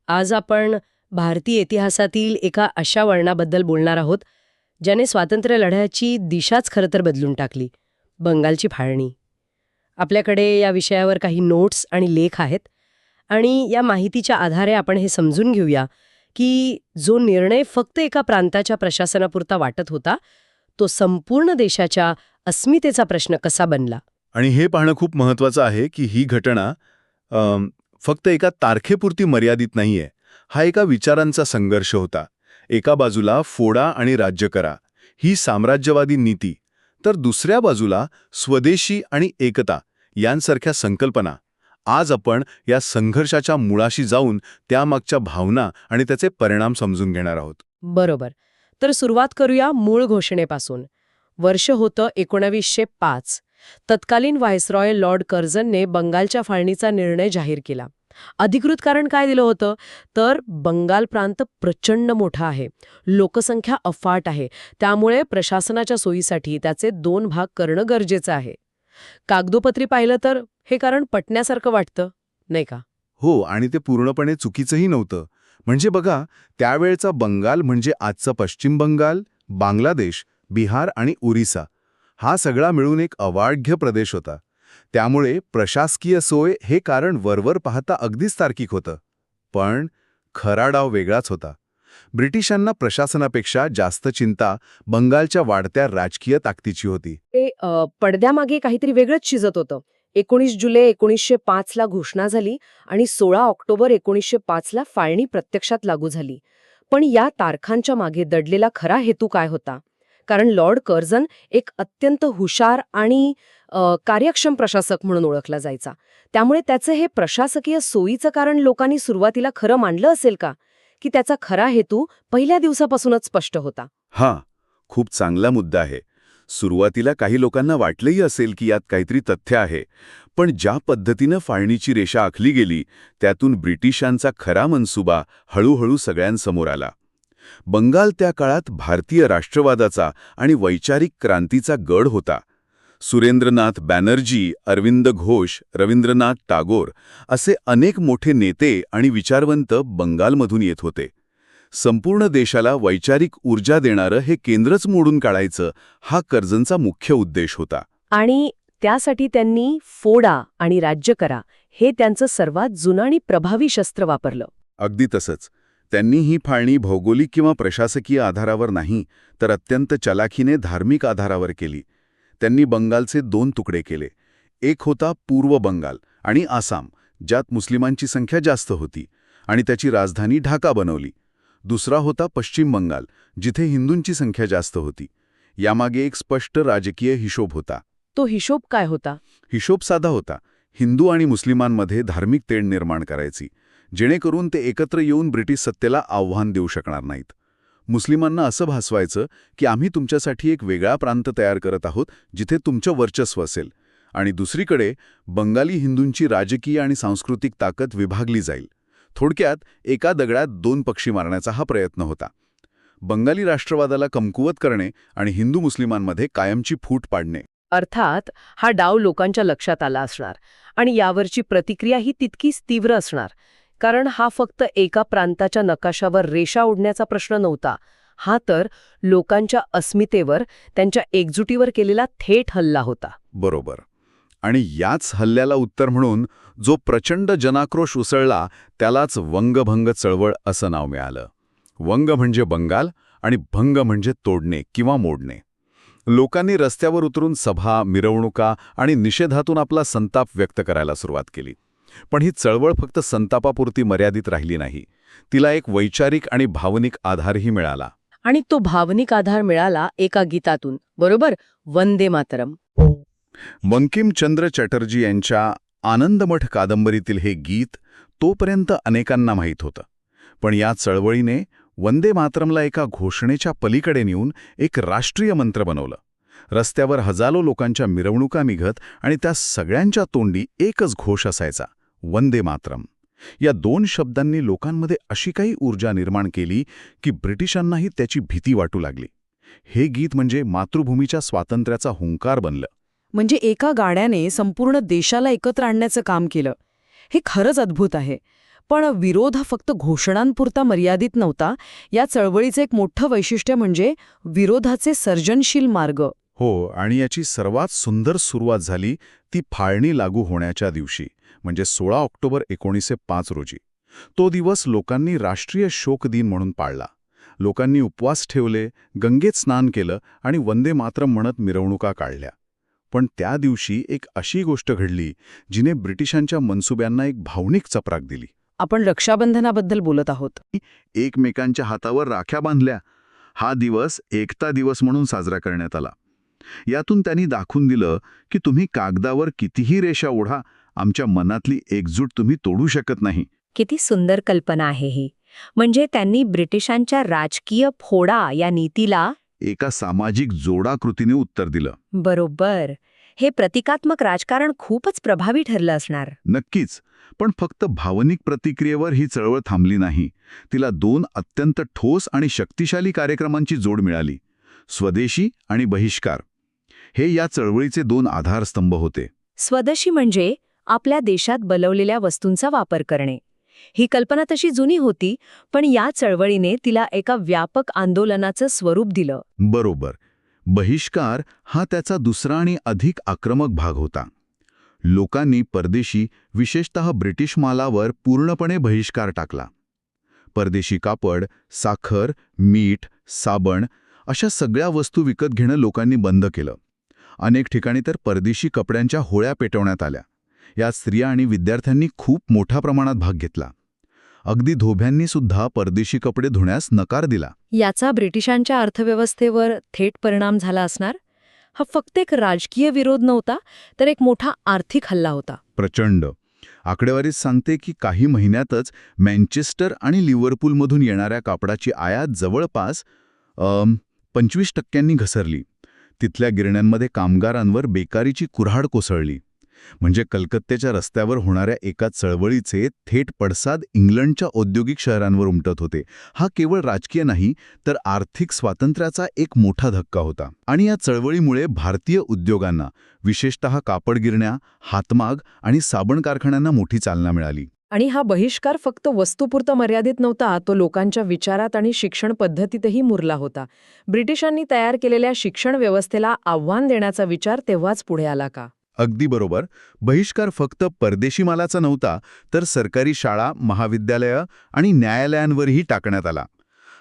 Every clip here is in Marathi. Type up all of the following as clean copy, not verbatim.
आज आपण भारतीय इतिहासातील एका अशा वळणाबद्दल बोलणार आहोत ज्याने स्वातंत्र्य लढ्याची दिशाच खरं तर बदलून टाकली, बंगालची फाळणी. आपल्याकडे या विषयावर काही नोट्स आणि लेख आहेत आणि या माहितीच्या आधारे आपण हे समजून घेऊया की जो निर्णय फक्त एका प्रांताच्या प्रशासनापुरता वाटत होता तो संपूर्ण देशाच्या अस्मितेचा प्रश्न कसा बनला. आणि हे पाहणं खूप महत्त्वाचं आहे की ही घटना फक्त एका तारखेपुरती मर्यादित नाहीये. हा एका विचारांचा संघर्ष होता. एका बाजूला फोडा आणि राज्य करा ही साम्राज्यवादी नीती, तर दुसऱ्या बाजूला स्वदेशी आणि एकता यांसारख्या संकल्पना. आज आपण या संघर्षाच्या मुळाशी जाऊन त्यामागच्या भावना आणि त्याचे परिणाम समजून घेणार आहोत. बरोबर. तर सुरुवात करूया मूळ घोषणेपासून. वर्ष होतं 1905. तत्कालीन व्हायसरॉय लॉर्ड कर्झनने बंगालच्या फाळणीचा निर्णय जाहीर केला. अधिकृत कारण काय दिलं होतं तर बंगाल प्रांत प्रचंड मोठा आहे, लोकसंख्या अफाट आहे, त्यामुळे प्रशासनाच्या सोयीसाठी त्याचे 2 भाग करणं गरजेचं आहे. कागदोपत्री पाहिलं तर हे कारण पटण्यासारखं वाटतं, नाही का? हो, आणि ते पूर्णपणे चुकीचंही नव्हतं. म्हणजे बघा, त्यावेळचा बंगाल म्हणजे आजचा पश्चिम बंगाल, बांगलादेश, बिहार आणि ओरिसा हा सगळा मिळून एक अवाढव्य प्रदेश होता. त्यामुळे प्रशासकीय सोय हे कारण वरवर पाहता अगदीच तार्किक होतं. पण खरा डाव वेगळाच होता. ब्रिटिशांना प्रशासनापेक्षा जास्त चिंता बंगालच्या वाढत्या राजकीय ताकदीची होती. ते पडद्यामागे काहीतरी वेगळंच शिजत होतं. 19 जुलै 1905ला घोषणा झाली आणि 16 ऑक्टोबर 1905ला फाळणी प्रत्यक्षात लागू झाली. पण या तारखांच्या मागे दडलेला खरा हेतू काय होता? कारण लॉर्ड कर्झन एक अत्यंत हुशार आणि कार्यक्षम प्रशासक म्हणून ओळखला जायचा. त्यामुळे त्याचं हे प्रशासकीय सोयीचं कारण लोकांनी सुरुवातीला खरं मानलं असेल का, की त्याचा खरा हेतू पहिल्या दिवसापासूनच स्पष्ट होता? हां, खूप चांगला मुद्दा आहे. सुरुवातीला काही लोकांना वाटलंही असेल की यात काहीतरी तथ्य आहे, पण ज्या पद्धतीनं फाळणीची रेषा आखली गेली त्यातून ब्रिटिशांचा खरा मनसुबा हळूहळू सगळ्यांसमोर आला. बंगाल त्या काळात भारतीय राष्ट्रवादाचा आणि वैचारिक क्रांतीचा गड होता. सुरेंद्रनाथ बॅनर्जी, अरविंद घोष, रवींद्रनाथ टागोर असे अनेक मोठे नेते आणि विचारवंत बंगालमधून येत होते. संपूर्ण देशाला वैचारिक ऊर्जा देणारं हे केंद्रच मोडून काढायचं हा कर्झनचा मुख्य उद्देश होता. आणि त्यासाठी त्यांनी फोडा आणि राज्य करा हे त्यांचं सर्वात जुनं आणि प्रभावी शस्त्र वापरलं. अगदी तसंच. त्यांनी ही फाळणी भौगोलिक किंवा प्रशासकीय आधारावर नाही, तर अत्यंत चलाखीने धार्मिक आधारावर केली. त्यांनी बंगालचे 2 तुकडे केले. एक होता पूर्व बंगाल आणि आसाम, ज्यात मुस्लिमांची संख्या जास्त होती आणि त्याची राजधानी ढाका बनवली. दुसरा होता पश्चिम बंगाल, जिथे हिंदूंची संख्या जास्त होती. यामागे एक स्पष्ट राजकीय हिशोब होता. तो हिशोब काय होता? हिशोब साधा होता. हिंदू आणि मुस्लिमांमध्ये धार्मिक तेढ निर्माण करायची, जेणेकरून ते एकत्र येऊन ब्रिटिश सत्तेला आव्हान देऊ शकणार नाहीत. मुस्लिमांना असं भासवायचं की आम्ही तुमच्यासाठी एक वेगळा प्रांत तयार करत आहोत जिथे तुमचं वर्चस्व असेल, आणि दुसरीकडे बंगाली हिंदूंची राजकीय आणि सांस्कृतिक ताकद विभागली जाईल. थोडक्यात एका दगडात 2 पक्षी मारण्याचा हा प्रयत्न होता. बंगाली राष्ट्रवादाला कमकुवत करणे आणि हिंदू मुस्लिमांमध्ये कायमची फूट पाडणे. अर्थात हा डाव लोकांच्या लक्षात आला असणार आणि यावरची प्रतिक्रिया ही तितकीच तीव्र असणार. कारण हा फक्त एका प्रांताच्या नकाशावर रेषा ओढण्याचा प्रश्न नव्हता. हा तर लोकांच्या अस्मितेवर, त्यांच्या एकजुटीवर केलेला थेट हल्ला होता. बरोबर. आणि याच हल्ल्याला उत्तर म्हणून जो प्रचंड जनाक्रोश उसळला त्यालाच वंगभंग चळवळ असं नाव मिळालं. वंग म्हणजे बंगाल आणि भंग म्हणजे तोडणे किंवा मोडणे. लोकांनी रस्त्यावर उतरून सभा, मिरवणुका आणि निषेधातून आपला संताप व्यक्त करायला सुरुवात केली. पण ही चळवळ फक्त संतापापुरती मर्यादित राहिली नाही. तिला एक वैचारिक आणि भावनिक आधारही मिळाला. आणि तो भावनिक आधार मिळाला एका गीतातून, बरोबर, वंदे मातरम. बंकिमचंद्र चटर्जी यांच्या आनंदमठ कादंबरीतील हे गीत तोपर्यंत अनेकांना माहीत होतं. पण या चळवळीने वंदे मातरमला एका घोषणेच्या पलीकडे नेऊन एक राष्ट्रीय मंत्र बनवलं. रस्त्यावर हजारो लोकांच्या मिरवणुका निघत आणि त्या सगळ्यांच्या तोंडी एकच घोष असायचा, वंदे मातरम. या 2 शब्दांनी लोकांमध्ये अशी काही ऊर्जा निर्माण केली की ब्रिटिशांनाही त्याची भीती वाटू लागली. हे गीत म्हणजे मातृभूमीच्या स्वातंत्र्याचा हुंकार बनलं. म्हणजे एका गाण्याने संपूर्ण देशाला एकत्र आणण्याचं काम केलं. हे खरंच अद्भुत आहे. पण विरोध हा फक्त घोषणांपुरता मर्यादित नव्हता. या चळवळीचं एक मोठं वैशिष्ट्य म्हणजे विरोधाचे सर्जनशील मार्ग. हो, आणि याची सर्वात सुंदर सुरुवात झाली ती फाळणी लागू होण्याच्या दिवशी, म्हणजे 16 ऑक्टोबर 1905 रोजी. तो दिवस लोकांनी राष्ट्रीय शोक दिन म्हणून पाळला. लोकांनी उपवास ठेवले, गंगेत स्नान केलं आणि वंदे मातरम म्हणत मिरवणुका काढल्या. पण त्या दिवशी एक अशी गोष्ट घडली जिने ब्रिटिशांच्या मनसुब्यांना एक भावनिक चपराक दिली. आपण रक्षाबंधनाबद्दल बोलत आहोत. एकमेकांच्या हातावर राख्या बांधल्या. हा दिवस एकता दिवस म्हणून साजरा करण्यात आला. यातून त्यांनी दाखवून दिलं की तुम्ही कागदावर कितीही रेषा ओढा, आमच्या मनातली एकजूट तुम्ही तोडू शकत नाही. किती सुंदर कल्पना आहे ही. म्हणजे त्यांनी ब्रिटिशांच्या राजकीय फोडा या नीतीला एका सामाजिक जोडाकृतीने उत्तर दिलं. बरोबर. हे प्रतिकात्मक राजकारण खूपच प्रभावी ठरलं असणार. नक्कीच. पण फक्त भावनिक प्रतिक्रियेवर ही चळवळ थांबली नाही. तिला 2 अत्यंत ठोस आणि शक्तिशाली कार्यक्रमांची जोड मिळाली. स्वदेशी आणि बहिष्कार हे या चळवळीचे 2 आधारस्तंभ होते. स्वदेशी म्हणजे आपल्या देशात बनवलेल्या वस्तूंचा वापर करणे. ही कल्पना तशी जुनी होती, पण या चळवळीने तिला एका व्यापक आंदोलनाचं स्वरूप दिलं. बरोबर. बहिष्कार हा त्याचा दुसरा आणि अधिक आक्रमक भाग होता. लोकांनी परदेशी, विशेषतः ब्रिटिश मालावर पूर्णपणे बहिष्कार टाकला. परदेशी कापड, साखर, मीठ, साबण अशा सगळ्या वस्तू विकत घेणं लोकांनी बंद केलं. अनेक ठिकाणी तर परदेशी कपड्यांच्या होळ्या पेटवण्यात आल्या. यात स्त्रिया आणि विद्यार्थ्यांनी खूप मोठ्या प्रमाणात भाग घेतला. अगदी धोब्यांनी सुद्धा परदेशी कपडे धुण्यास नकार दिला. याचा ब्रिटिशांच्या अर्थव्यवस्थेवर थेट परिणाम झाला असणार. हा फक्त एक राजकीय विरोध नव्हता, तर एक मोठा आर्थिक हल्ला होता. प्रचंड. आकडेवारीच सांगते की काही महिन्यातच मँचेस्टर आणि लिव्हरपूलमधून येणाऱ्या कापडाची आयात जवळपास 25% घसरली. तिथल्या गिरण्यांमध्ये कामगारांवर बेकारीची कुऱ्हाड कोसळली. म्हणजे कलकत्त्याच्या रस्त्यावर होणाऱ्या एका चळवळीचे थेट पडसाद इंग्लंडच्या औद्योगिक शहरांवर उमटत होते. हा केवळ राजकीय नाही, तर आर्थिक स्वातंत्र्याचा एक मोठा धक्का होता. आणि या चळवळीमुळे भारतीय उद्योगांना, विशेषतः कापड गिरण्या, हातमाग आणि साबण कारखान्यांना मोठी चालना मिळाली. आणि हा बहिष्कार फक्त वस्तूपुरता मर्यादित नव्हता, तो लोकांच्या विचारात आणि शिक्षण पद्धतीतही मुरला होता. ब्रिटिशांनी तयार केलेल्या शिक्षण व्यवस्थेला आव्हान देण्याचा विचार तेव्हाच पुढे आला का? अगदी बरोबर. बहिष्कार फक्त परदेशी मालाचा नव्हता, तर सरकारी शाळा, महाविद्यालयं आणि न्यायालयांवरही टाकण्यात आला.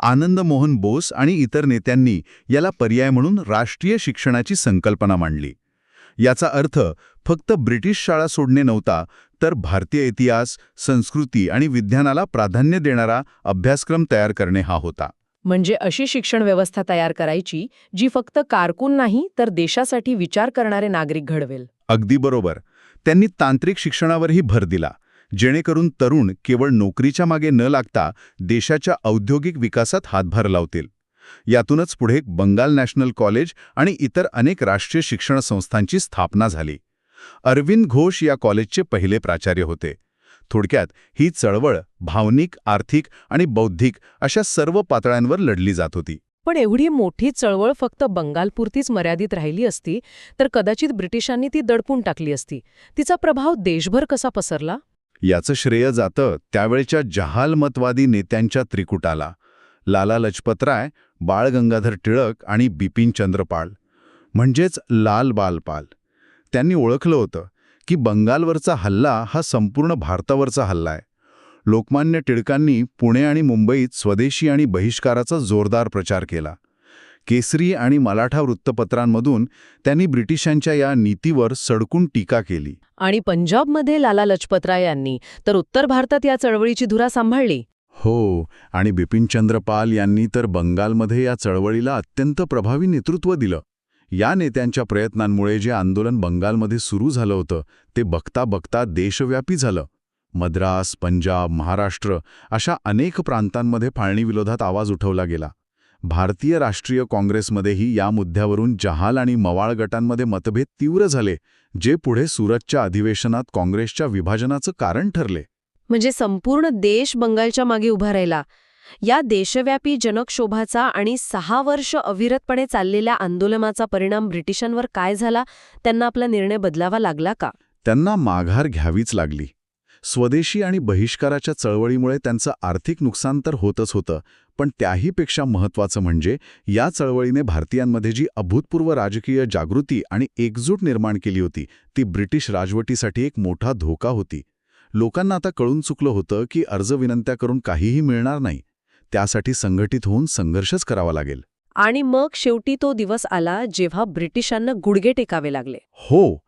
आनंद मोहन बोस आणि इतर नेत्यांनी याला पर्याय म्हणून राष्ट्रीय शिक्षणाची संकल्पना मांडली. याचा अर्थ फक्त ब्रिटिश शाळा सोडणे नव्हता, तर भारतीय इतिहास, संस्कृती आणि विज्ञानाला प्राधान्य देणारा अभ्यासक्रम तयार करणे हा होता. म्हणजे अशी शिक्षण व्यवस्था तयार करायची जी फक्त कारकून नाही, तर देशासाठी विचार करणारे नागरिक घडवेल. अगदी बरोबर. त्यांनी तांत्रिक शिक्षणावरही भर दिला, जेणेकरून तरुण केवळ नोकरीच्या मागे न लागता देशाच्या औद्योगिक विकासात हातभार लावतील. यातूनच पुढे बंगाल नॅशनल कॉलेज आणि इतर अनेक राष्ट्रीय शिक्षण संस्थांची स्थापना झाली. अरविंद घोष या कॉलेजचे पहिले प्राचार्य होते. थोडक्यात ही चळवळ भावनिक, आर्थिक आणि बौद्धिक अशा सर्व पातळ्यांवर लढली जात होती. पण एवढी मोठी चळवळ फक्त बंगालपुरतीच मर्यादित राहिली असती तर कदाचित ब्रिटिशांनी ती दडपून टाकली असती. तिचा प्रभाव देशभर कसा पसरला? याचं श्रेय जातं त्यावेळच्या जहालमतवादी नेत्यांच्या त्रिकुटाला. लाला लजपतराय, बाळ गंगाधर टिळक आणि बिपिन पाल, म्हणजेच लाल बालपाल. त्यांनी ओळखलं होतं की बंगालवरचा हल्ला हा संपूर्ण भारतावरचा हल्ला आहे. लोकमान्य टिळकांनी पुणे आणि मुंबईत स्वदेशी आणि बहिष्काराचा जोरदार प्रचार केला. केसरी आणि मराठा वृत्तपत्रांमधून त्यांनी ब्रिटिशांच्या या नीतीवर सडकून टीका केली. आणि पंजाबमध्ये लाला लजपतराय यांनी तर उत्तर भारतात या चळवळीची धुरा सांभाळली. हो, आणि बिपिन पाल यांनी तर बंगालमध्ये या चळवळीला अत्यंत प्रभावी नेतृत्व दिलं. या नेत्यांच्या प्रयत्नांमुळे जे आंदोलन बंगालमध्ये सुरू झालं होतं ते बघता बघता देशव्यापी झालं. मद्रास, पंजाब, महाराष्ट्र अशा अनेक प्रांतांमध्ये फाळणी विरोधात आवाज उठवला गेला. भारतीय राष्ट्रीय काँग्रेसमध्येही या मुद्द्यावरून जहाल आणि मवाळ गटांमध्ये मतभेद तीव्र झाले, जे पुढे सुरतच्या अधिवेशनात काँग्रेसच्या विभाजनाचं कारण ठरले. म्हणजे संपूर्ण देश बंगालच्या मागे उभा राहिला. या देशव्यापी जनक्षोभाचा आणि 6 वर्ष अविरतपणे चाललेल्या आंदोलनाचा परिणाम ब्रिटिशांवर काय झाला? त्यांना आपला निर्णय बदलावा लागला का? त्यांना माघार घ्यावीच लागली. स्वदेशी आणि बहिष्काराच्या चळवळीमुळे त्यांचं आर्थिक नुकसान तर होतच होतं, पण त्याहीपेक्षा महत्त्वाचं म्हणजे या चळवळीने भारतीयांमध्ये जी अभूतपूर्व राजकीय जागृती आणि एकजूट निर्माण केली होती, ती ब्रिटिश राजवटीसाठी एक मोठा धोका होती. लोकांना आता कळून चुकलं होतं की अर्जविनंत्या करून काहीही मिळणार नाही. त्यासाठी संघटित होऊन संघर्षच करावा लागेल. आणि मग शेवटी तो दिवस आला जेव्हा ब्रिटिशांना गुडघे टेकावे लागले. हो,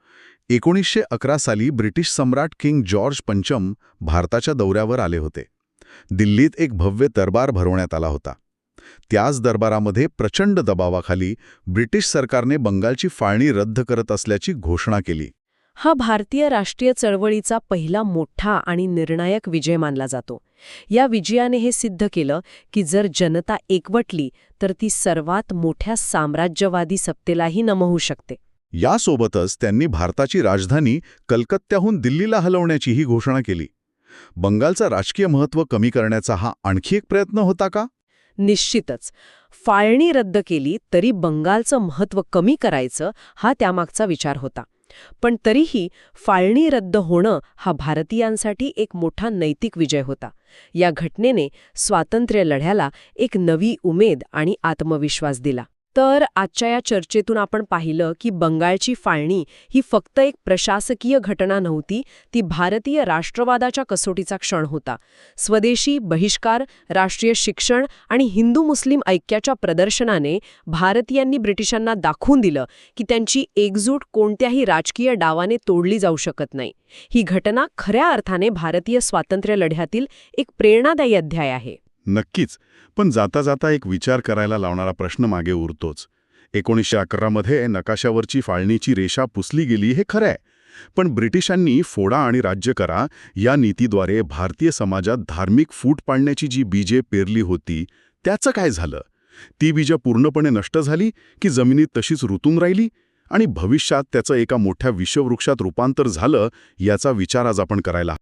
1911 साली ब्रिटिश सम्राट किंग जॉर्ज पंचम भारताच्या दौऱ्यावर आले होते. दिल्लीत एक भव्य दरबार भरवण्यात आला होता. त्याच दरबारामध्ये प्रचंड दबावाखाली ब्रिटिश सरकारने बंगालची फाळणी रद्द करत असल्याची घोषणा केली. हा भारतीय राष्ट्रीय चळवळीचा पहिला मोठा आणि निर्णायक विजय मानला जातो. या विजयाने हे सिद्ध केलं की जर जनता एकवटली तर ती सर्वात मोठ्या साम्राज्यवादी सत्तेलाही नमवू शकते. यासोबतच त्यांनी भारताची राजधानी कलकत्त्याहून दिल्लीला हलवण्याचीही घोषणा केली. बंगालचं राजकीय महत्त्व कमी करण्याचा हा आणखी एक प्रयत्न होता का? निश्चितच. फाळणी रद्द केली तरी बंगालचं महत्त्व कमी करायचं हा त्यामागचा विचार होता. पण तरीही फाळणी रद्द होणं हा भारतीयांसाठी एक मोठा नैतिक विजय होता. या घटनेने स्वातंत्र्य लढ्याला एक नवी उमेद आणि आत्मविश्वास दिला. तर आजच्या या चर्चेतून आपण पाहिलं की बंगालची फाळणी ही फक्त एक प्रशासकीय घटना नव्हती, ती भारतीय राष्ट्रवादाच्या कसोटीचा क्षण होता. स्वदेशी, बहिष्कार, राष्ट्रीय शिक्षण आणि हिंदू-मुस्लिम ऐक्याच्या प्रदर्शनाने भारतीयांनी ब्रिटिशांना दाखवून दिलं की त्यांची एकजूट कोणत्याही राजकीय डावाने तोडली जाऊ शकत नाही. ही घटना खऱ्या अर्थाने भारतीय स्वातंत्र्य लढ्यातील एक प्रेरणादायी अध्याय आहे. नक्कीच. पण जाता जाता एक विचार करायला लावणारा प्रश्न मागे उरतोच. 1911 मध्ये नकाशावरची फाळणीची रेषा पुसली गेली हे खरं आहे, पण ब्रिटिशांनी फोडा आणि राज्य करा या नीतीद्वारे भारतीय समाजात धार्मिक फूट पाडण्याची जी बीजे पेरली होती त्याचं काय झालं? ती बीजं पूर्णपणे नष्ट झाली की जमिनीत तशीच रुतून राहिली? आणि भविष्यात त्याचं एका मोठ्या विषवृक्षात रूपांतर झालं याचा विचार आज आपण करायला